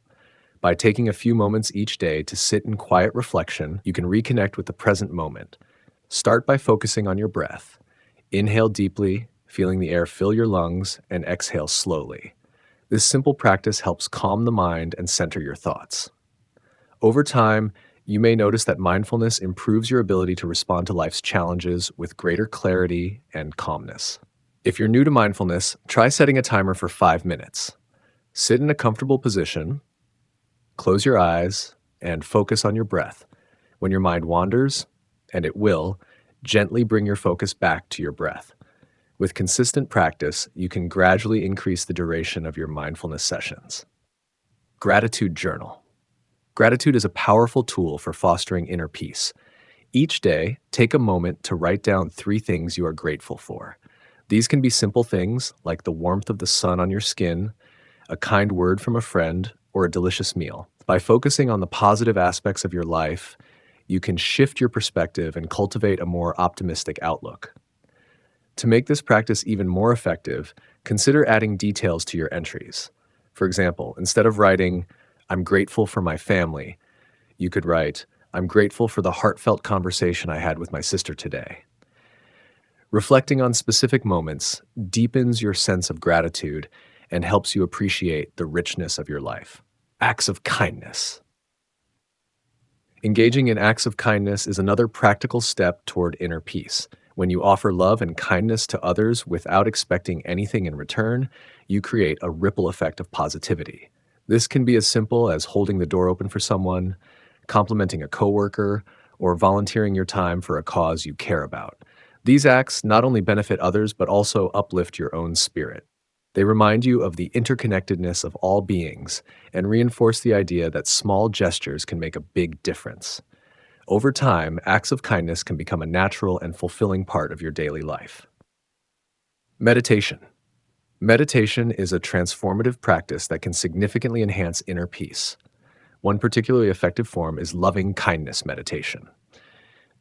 By taking a few moments each day to sit in quiet reflection, you can reconnect with the present moment. Start by focusing on your breath. Inhale deeply, feeling the air fill your lungs, and exhale slowly. This simple practice helps calm the mind and center your thoughts. Over time, you may notice that mindfulness improves your ability to respond to life's challenges with greater clarity and calmness. If you're new to mindfulness, try setting a timer for 5 minutes. Sit in a comfortable position, close your eyes, and focus on your breath. When your mind wanders, and it will, gently bring your focus back to your breath. With consistent practice, you can gradually increase the duration of your mindfulness sessions. Gratitude journal. Gratitude is a powerful tool for fostering inner peace. Each day, take a moment to write down 3 things you are grateful for. These can be simple things like the warmth of the sun on your skin, a kind word from a friend, or a delicious meal. By focusing on the positive aspects of your life, you can shift your perspective and cultivate a more optimistic outlook. To make this practice even more effective, consider adding details to your entries. For example, instead of writing, "I'm grateful for my family," you could write, "I'm grateful for the heartfelt conversation I had with my sister today." Reflecting on specific moments deepens your sense of gratitude and helps you appreciate the richness of your life. Acts of kindness. Engaging in acts of kindness is another practical step toward inner peace. When you offer love and kindness to others without expecting anything in return, you create a ripple effect of positivity. This can be as simple as holding the door open for someone, complimenting a coworker, or volunteering your time for a cause you care about. These acts not only benefit others but also uplift your own spirit. They remind you of the interconnectedness of all beings and reinforce the idea that small gestures can make a big difference. Over time, acts of kindness can become a natural and fulfilling part of your daily life. Meditation. Meditation is a transformative practice that can significantly enhance inner peace. One particularly effective form is loving kindness meditation.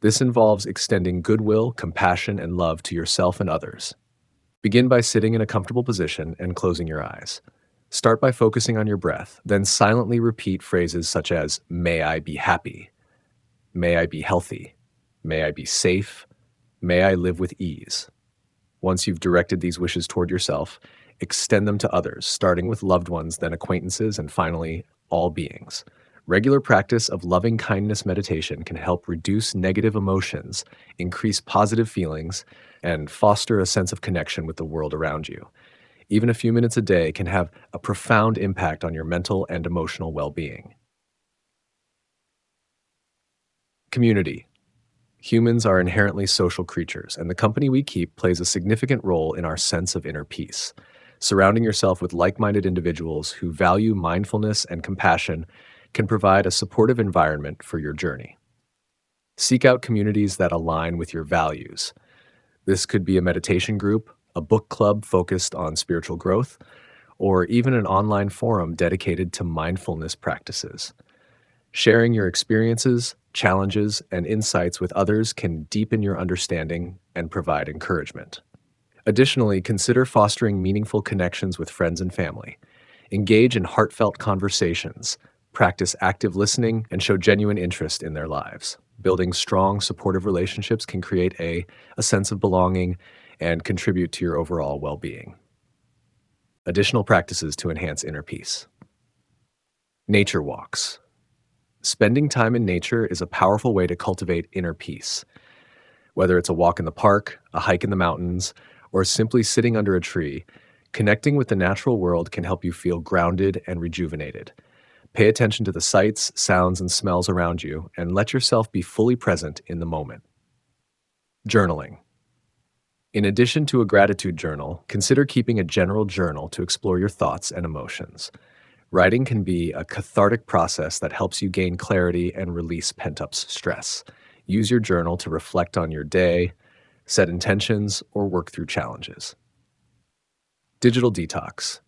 This involves extending goodwill, compassion, and love to yourself and others. Begin by sitting in a comfortable position and closing your eyes. Start by focusing on your breath, then silently repeat phrases such as, "May I be happy," "May I be healthy," "May I be safe," "May I live with ease." Once you've directed these wishes toward yourself, extend them to others, starting with loved ones, then acquaintances, and finally, all beings. Regular practice of loving kindness meditation can help reduce negative emotions, increase positive feelings, and foster a sense of connection with the world around you. Even a few minutes a day can have a profound impact on your mental and emotional well-being. Community. Humans are inherently social creatures, and the company we keep plays a significant role in our sense of inner peace. Surrounding yourself with like-minded individuals who value mindfulness and compassion can provide a supportive environment for your journey. Seek out communities that align with your values. This could be a meditation group, a book club focused on spiritual growth, or even an online forum dedicated to mindfulness practices. Sharing your experiences, challenges, and insights with others can deepen your understanding and provide encouragement. Additionally, consider fostering meaningful connections with friends and family. Engage in heartfelt conversations, practice active listening, and show genuine interest in their lives. Building strong, supportive relationships can create a sense of belonging and contribute to your overall well being. Additional practices to enhance inner peace. Nature walks. Spending time in nature is a powerful way to cultivate inner peace. Whether it's a walk in the park, a hike in the mountains, or simply sitting under a tree, connecting with the natural world can help you feel grounded and rejuvenated. Pay attention to the sights, sounds, and smells around you, and let yourself be fully present in the moment. Journaling. In addition to a gratitude journal, consider keeping a general journal to explore your thoughts and emotions. Writing can be a cathartic process that helps you gain clarity and release pent-up stress. Use your journal to reflect on your day, set intentions, or work through challenges. Digital detox.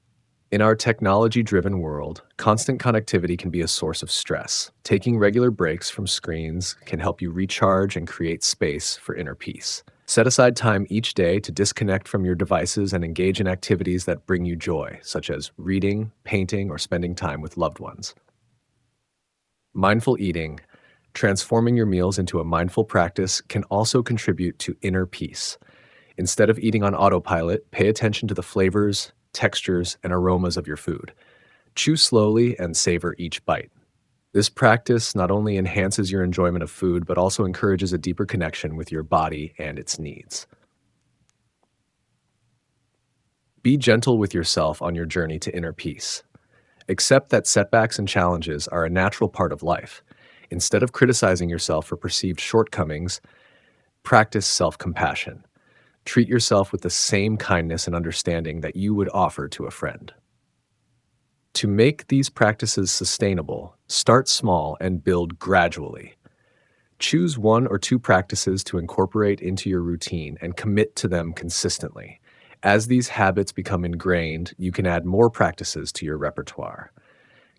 In our technology-driven world, constant connectivity can be a source of stress. Taking regular breaks from screens can help you recharge and create space for inner peace. Set aside time each day to disconnect from your devices and engage in activities that bring you joy, such as reading, painting, or spending time with loved ones. Mindful eating. Transforming your meals into a mindful practice can also contribute to inner peace. Instead of eating on autopilot, pay attention to the flavors, textures, and aromas of your food. Chew slowly and savor each bite. This practice not only enhances your enjoyment of food, but also encourages a deeper connection with your body and its needs. Be gentle with yourself on your journey to inner peace. Accept that setbacks and challenges are a natural part of life. Instead of criticizing yourself for perceived shortcomings, practice self-compassion. Treat yourself with the same kindness and understanding that you would offer to a friend. To make these practices sustainable, start small and build gradually. Choose 1 or 2 practices to incorporate into your routine and commit to them consistently. As these habits become ingrained, you can add more practices to your repertoire.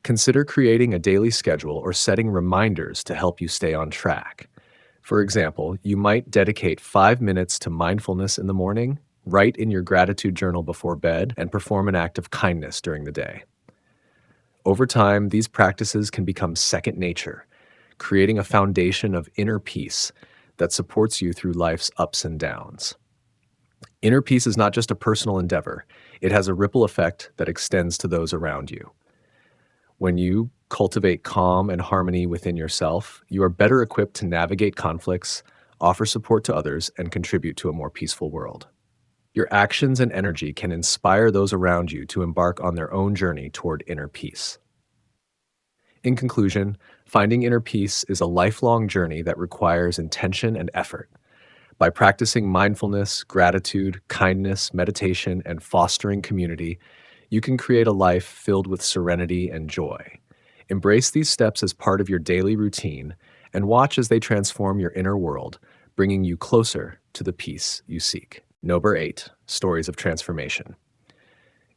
Consider creating a daily schedule or setting reminders to help you stay on track. For example, you might dedicate 5 minutes to mindfulness in the morning, write in your gratitude journal before bed, and perform an act of kindness during the day. Over time, these practices can become second nature, creating a foundation of inner peace that supports you through life's ups and downs. Inner peace is not just a personal endeavor, it has a ripple effect that extends to those around you. When you cultivate calm and harmony within yourself, you are better equipped to navigate conflicts, offer support to others, and contribute to a more peaceful world. Your actions and energy can inspire those around you to embark on their own journey toward inner peace. In conclusion, finding inner peace is a lifelong journey that requires intention and effort. By practicing mindfulness, gratitude, kindness, meditation, and fostering community, you can create a life filled with serenity and joy. Embrace these steps as part of your daily routine and watch as they transform your inner world, bringing you closer to the peace you seek. Number 8, Stories of Transformation.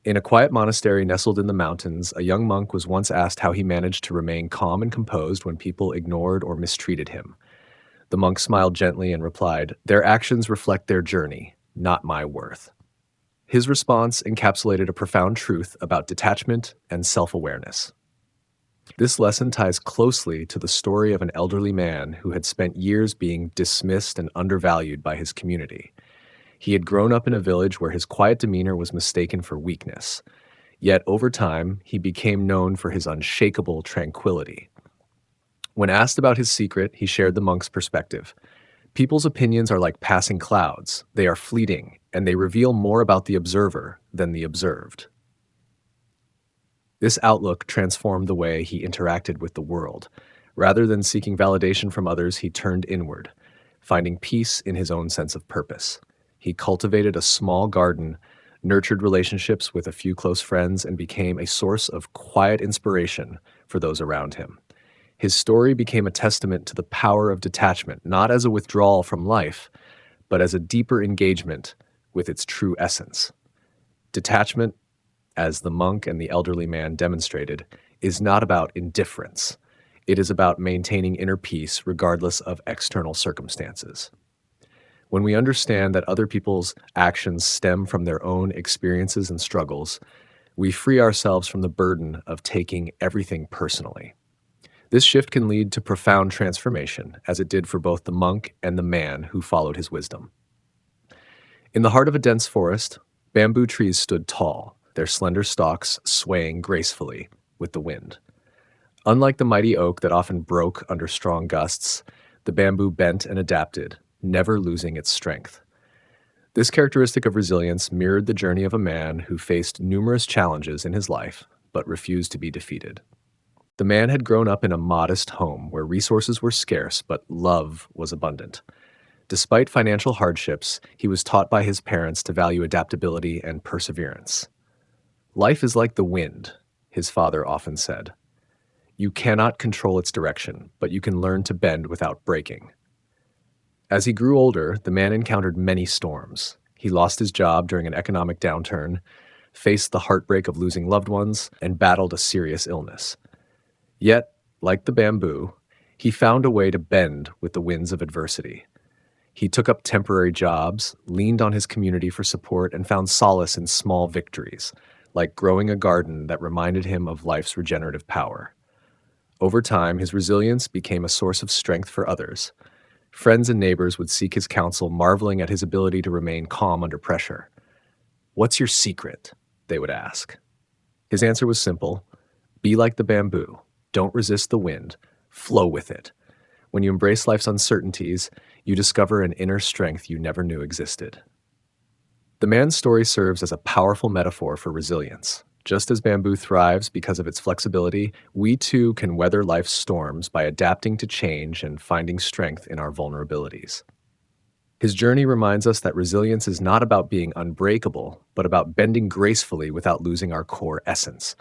In a quiet monastery nestled in the mountains, a young monk was once asked how he managed to remain calm and composed when people ignored or mistreated him. The monk smiled gently and replied, "Their actions reflect their journey, not my worth." His response encapsulated a profound truth about detachment and self-awareness. This lesson ties closely to the story of an elderly man who had spent years being dismissed and undervalued by his community. He had grown up in a village where his quiet demeanor was mistaken for weakness. Yet over time, he became known for his unshakable tranquility. When asked about his secret, he shared the monk's perspective. People's opinions are like passing clouds. They are fleeting, and they reveal more about the observer than the observed. This outlook transformed the way he interacted with the world. Rather than seeking validation from others, he turned inward, finding peace in his own sense of purpose. He cultivated a small garden, nurtured relationships with a few close friends, and became a source of quiet inspiration for those around him. His story became a testament to the power of detachment, not as a withdrawal from life, but as a deeper engagement with its true essence. Detachment, as the monk and the elderly man demonstrated, is not about indifference. It is about maintaining inner peace regardless of external circumstances. When we understand that other people's actions stem from their own experiences and struggles, we free ourselves from the burden of taking everything personally. This shift can lead to profound transformation, as it did for both the monk and the man who followed his wisdom. In the heart of a dense forest, bamboo trees stood tall, their slender stalks swaying gracefully with the wind. Unlike the mighty oak that often broke under strong gusts, the bamboo bent and adapted, never losing its strength. This characteristic of resilience mirrored the journey of a man who faced numerous challenges in his life, but refused to be defeated. The man had grown up in a modest home where resources were scarce, but love was abundant. Despite financial hardships, he was taught by his parents to value adaptability and perseverance. "Life is like the wind," his father often said. "You cannot control its direction, but you can learn to bend without breaking." As he grew older, the man encountered many storms. He lost his job during an economic downturn, faced the heartbreak of losing loved ones, and battled a serious illness. Yet, like the bamboo, he found a way to bend with the winds of adversity. He took up temporary jobs, leaned on his community for support, and found solace in small victories, like growing a garden that reminded him of life's regenerative power. Over time, his resilience became a source of strength for others. Friends and neighbors would seek his counsel, marveling at his ability to remain calm under pressure. "What's your secret?" they would ask. His answer was simple: be like the bamboo. Don't resist the wind. Flow with it. When you embrace life's uncertainties, you discover an inner strength you never knew existed. The man's story serves as a powerful metaphor for resilience. Just as bamboo thrives because of its flexibility, we too can weather life's storms by adapting to change and finding strength in our vulnerabilities. His journey reminds us that resilience is not about being unbreakable, but about bending gracefully without losing our core essence.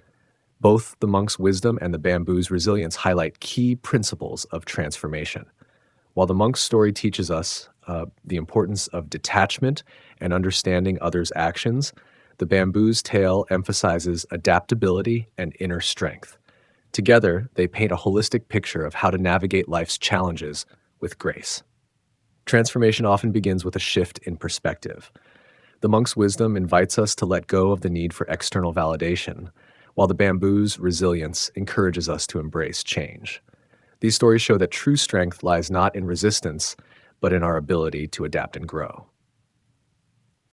Both the monk's wisdom and the bamboo's resilience highlight key principles of transformation. While the monk's story teaches us the importance of detachment and understanding others' actions, the bamboo's tale emphasizes adaptability and inner strength. Together, they paint a holistic picture of how to navigate life's challenges with grace. Transformation often begins with a shift in perspective. The monk's wisdom invites us to let go of the need for external validation, while the bamboo's resilience encourages us to embrace change. These stories show that true strength lies not in resistance, but in our ability to adapt and grow.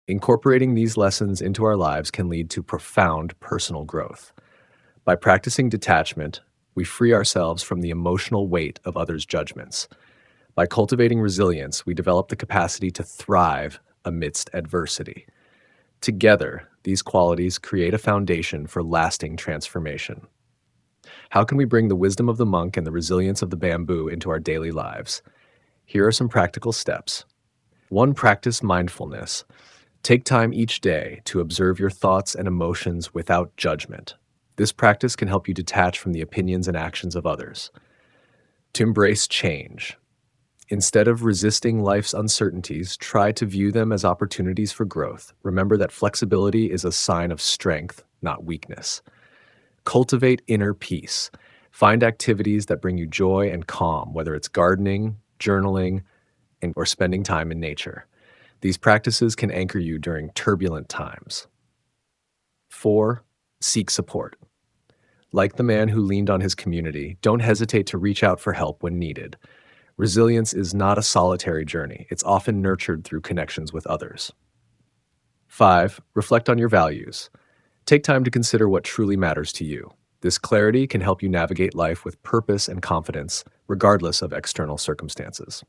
Incorporating these lessons into our lives can lead to profound personal growth. By practicing detachment, we free ourselves from the emotional weight of others' judgments. By cultivating resilience, we develop the capacity to thrive amidst adversity. Together, these qualities create a foundation for lasting transformation. How can we bring the wisdom of the monk and the resilience of the bamboo into our daily lives? Here are some practical steps. 1. Practice mindfulness. Take time each day to observe your thoughts and emotions without judgment. This practice can help you detach from the opinions and actions of others. To embrace change. Instead of resisting life's uncertainties, try to view them as opportunities for growth. Remember that flexibility is a sign of strength, not weakness. Cultivate inner peace. Find activities that bring you joy and calm, whether it's gardening, journaling, or spending time in nature. These practices can anchor you during turbulent times. 4. Seek support. Like the man who leaned on his community, don't hesitate to reach out for help when needed. Resilience is not a solitary journey. It's often nurtured through connections with others. 5. Reflect on your values. Take time to consider what truly matters to you. This clarity can help you navigate life with purpose and confidence, regardless of external circumstances.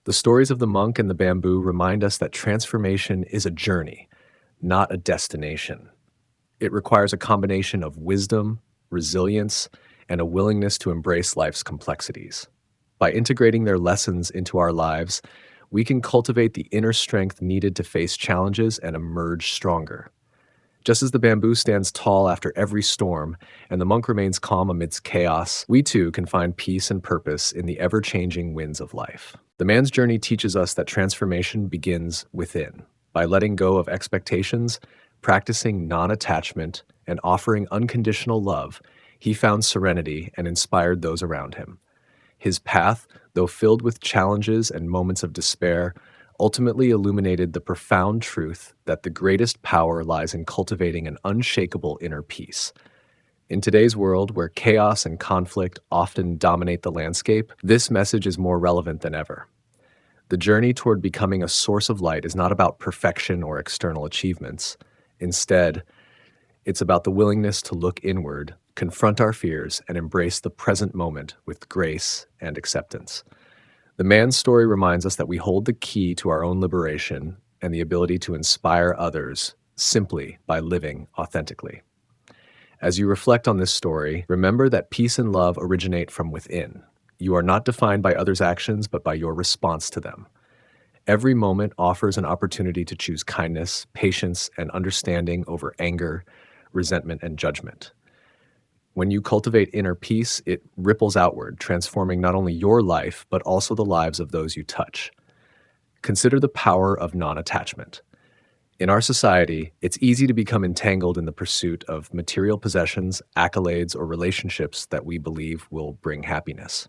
The stories of the monk and the bamboo remind us that transformation is a journey, not a destination. It requires a combination of wisdom, resilience, and a willingness to embrace life's complexities. By integrating their lessons into our lives, we can cultivate the inner strength needed to face challenges and emerge stronger. Just as the bamboo stands tall after every storm and the monk remains calm amidst chaos, we too can find peace and purpose in the ever-changing winds of life. The man's journey teaches us that transformation begins within. By letting go of expectations, practicing non attachment, and offering unconditional love, he found serenity and inspired those around him. His path, though filled with challenges and moments of despair, ultimately illuminated the profound truth that the greatest power lies in cultivating an unshakable inner peace. In today's world, where chaos and conflict often dominate the landscape, this message is more relevant than ever. The journey toward becoming a source of light is not about perfection or external achievements. Instead, it's about the willingness to look inward, confront our fears, and embrace the present moment with grace and acceptance. The man's story reminds us that we hold the key to our own liberation and the ability to inspire others simply by living authentically. As you reflect on this story, remember that peace and love originate from within. You are not defined by others' actions, but by your response to them. Every moment offers an opportunity to choose kindness, patience, and understanding over anger, resentment, and judgment. When you cultivate inner peace, it ripples outward, transforming not only your life, but also the lives of those you touch. Consider the power of non-attachment. In our society, it's easy to become entangled in the pursuit of material possessions, accolades, or relationships that we believe will bring happiness.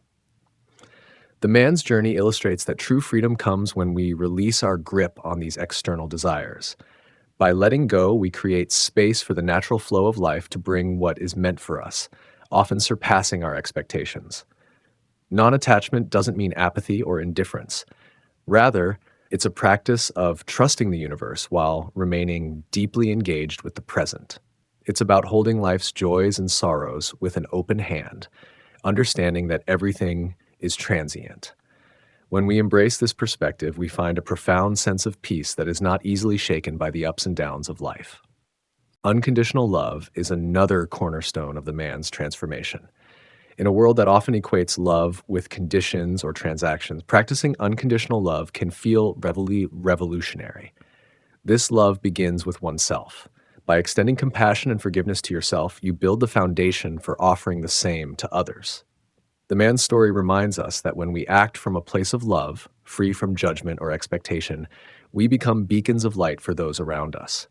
The man's journey illustrates that true freedom comes when we release our grip on these external desires. By letting go, we create space for the natural flow of life to bring what is meant for us, often surpassing our expectations. Non-attachment doesn't mean apathy or indifference. Rather, it's a practice of trusting the universe while remaining deeply engaged with the present. It's about holding life's joys and sorrows with an open hand, understanding that everything is transient. When we embrace this perspective, we find a profound sense of peace that is not easily shaken by the ups and downs of life. Unconditional love is another cornerstone of the man's transformation. In a world that often equates love with conditions or transactions, practicing unconditional love can feel revolutionary. This love begins with oneself. By extending compassion and forgiveness to yourself, you build the foundation for offering the same to others. The man's story reminds us that when we act from a place of love, free from judgment or expectation, we become beacons of light for those around us.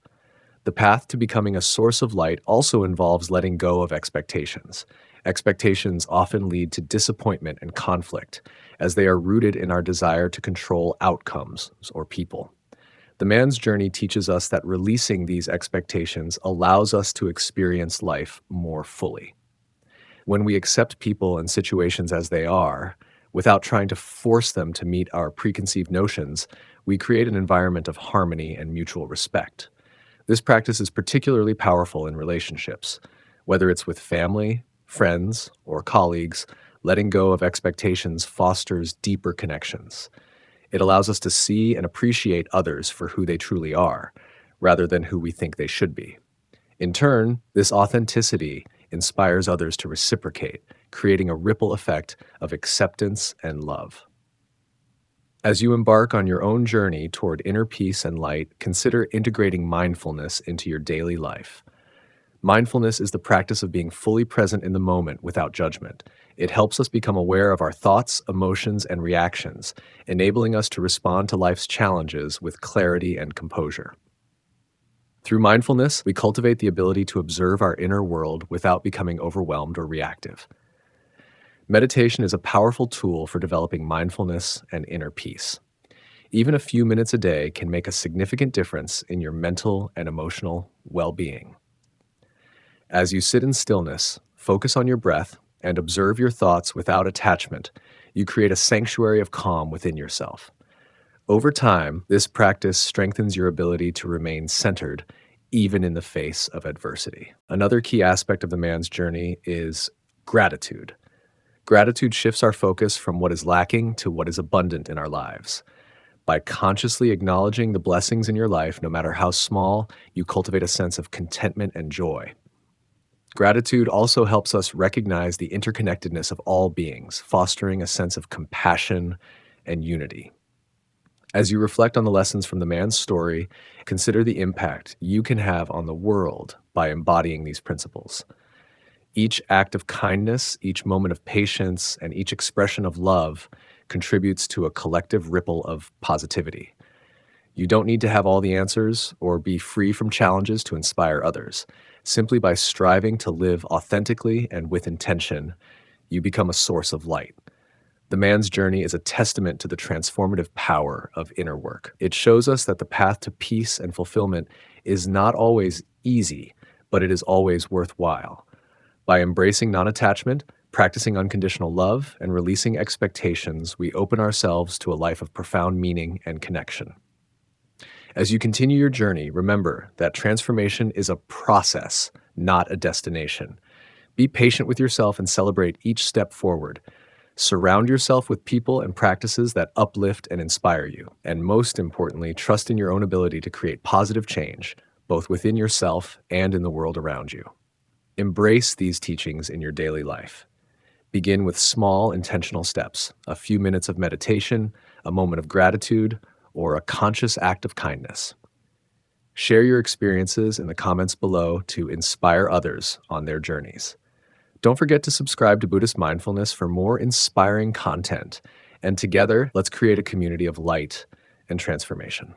The path to becoming a source of light also involves letting go of expectations. Expectations often lead to disappointment and conflict, as they are rooted in our desire to control outcomes or people. The man's journey teaches us that releasing these expectations allows us to experience life more fully. When we accept people and situations as they are, without trying to force them to meet our preconceived notions, we create an environment of harmony and mutual respect. This practice is particularly powerful in relationships. Whether it's with family, friends, or colleagues, letting go of expectations fosters deeper connections. It allows us to see and appreciate others for who they truly are, rather than who we think they should be. In turn, this authenticity inspires others to reciprocate, creating a ripple effect of acceptance and love. As you embark on your own journey toward inner peace and light, consider integrating mindfulness into your daily life. Mindfulness is the practice of being fully present in the moment without judgment. It helps us become aware of our thoughts, emotions, and reactions, enabling us to respond to life's challenges with clarity and composure. Through mindfulness, we cultivate the ability to observe our inner world without becoming overwhelmed or reactive. Meditation is a powerful tool for developing mindfulness and inner peace. Even a few minutes a day can make a significant difference in your mental and emotional well-being. As you sit in stillness, focus on your breath, and observe your thoughts without attachment, you create a sanctuary of calm within yourself. Over time, this practice strengthens your ability to remain centered, even in the face of adversity. Another key aspect of the man's journey is gratitude. Gratitude shifts our focus from what is lacking to what is abundant in our lives. By consciously acknowledging the blessings in your life, no matter how small, you cultivate a sense of contentment and joy. Gratitude also helps us recognize the interconnectedness of all beings, fostering a sense of compassion and unity. As you reflect on the lessons from the man's story, consider the impact you can have on the world by embodying these principles. Each act of kindness, each moment of patience, and each expression of love contributes to a collective ripple of positivity. You don't need to have all the answers or be free from challenges to inspire others. Simply by striving to live authentically and with intention, you become a source of light. The man's journey is a testament to the transformative power of inner work. It shows us that the path to peace and fulfillment is not always easy, but it is always worthwhile. By embracing non attachment, practicing unconditional love, and releasing expectations, we open ourselves to a life of profound meaning and connection. As you continue your journey, remember that transformation is a process, not a destination. Be patient with yourself and celebrate each step forward. Surround yourself with people and practices that uplift and inspire you. And most importantly, trust in your own ability to create positive change, both within yourself and in the world around you. Embrace these teachings in your daily life. Begin with small, intentional steps, a few minutes of meditation, a moment of gratitude, or a conscious act of kindness. Share your experiences in the comments below to inspire others on their journeys. Don't forget to subscribe to Buddhist Mindfulness for more inspiring content. And together, let's create a community of light and transformation.